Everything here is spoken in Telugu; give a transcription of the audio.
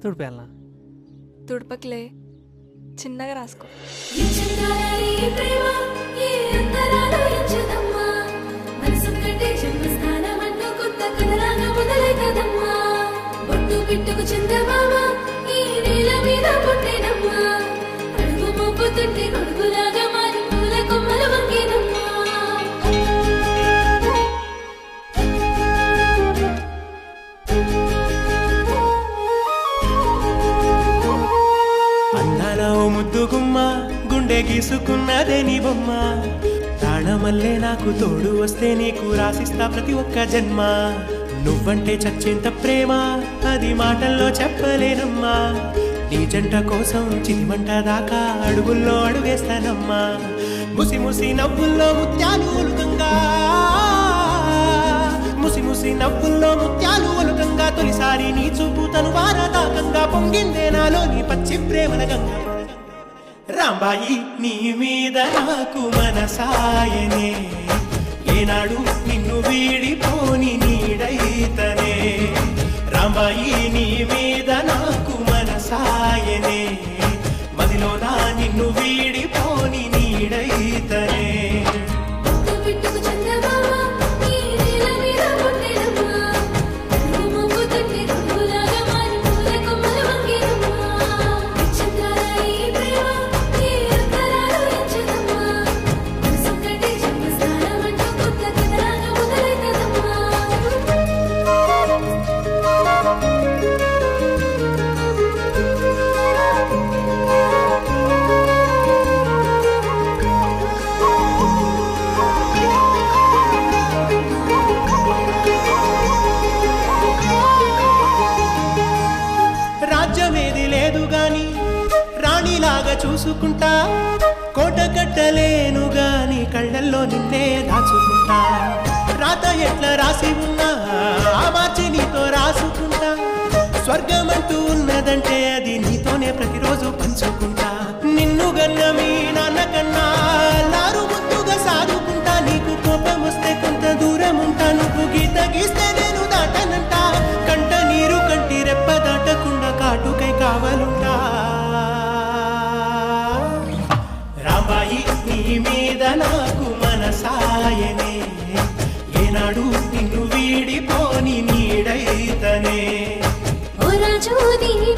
తుడిపేయాలనా? తుడపకిలే, చిన్నగా రాసుకో. పిట్టుకు చందమామ ఈ నేల మీద పుట్టినమ్మా, అడుగు మోపుతుంటే గొడుగులాగా మారి పూల కొమ్మలు వంగినమ్మా. అందాల ఓ ముద్దు గుమ్మ, గుండె గీసుకున్నదే నీ బొమ్మ. ప్రాణమల్లే నాకు తోడు వస్తే నీకు రాసిస్తా ప్రతి ఒక్క జన్మ. నువ్వంటే చచ్చేంత ప్రేమ అది మాటల్లో చెప్పలేనమ్మా. నీ జంట కోసం చితిమంట దాకా అడుగుల్లో అడుగేస్తానమ్మా. ముసి ముసి నవ్వుల్లో ముత్యాలు ఒలుకంగా, ముసి ముసి నవ్వుల్లో ముత్యాలు ఒలుకంగా, తొలిసారి నీ చూపు తను వారదాకంగా పొంగిందే నాలో నీ పచ్చి ప్రేమల గంగా. రాంబాయి నీ మీద నాకు మనసాయనే, ఏనాడు నిన్ను వీడిపోని నీడైతనే. రాంబాయి నీ మీద నాకు మనసాయనే, మదిలో నా నిన్ను వీడిపోని నీడైతనే. రాజ్యమేది లేదు గాని రాణిలాగా చూసుకుంటా, కోట కట్టలేను గాని కళ్ళల్లో నిన్నే దాచుకుంటా. రాత ఎట్లా రాసి ఉన్నా ఆ మార్చి నీతో రాసుకుంటా. స్వర్గమంటూ ఉన్నదంటే అది నీతోనే ప్రతిరోజు పంచుకుంటా. నిన్ను గన్న మీ నాన్న కన్నా లారు ముద్దుగా సాదుకుంటా. నీకు కోపం వస్తే కొంత దూరం ఉంటా, నువ్వు గీత గీస్తే నేను దాటనంట. కంట నీరు కంటి రెప్ప దాటకుండా కాటుకై కావాలుంటా. రాంబాయి నీ మీద నాకు మనసాయనే, ఏనాడు నిన్ను వీడిపోని నీడైతనే. ఓ రాజు దీని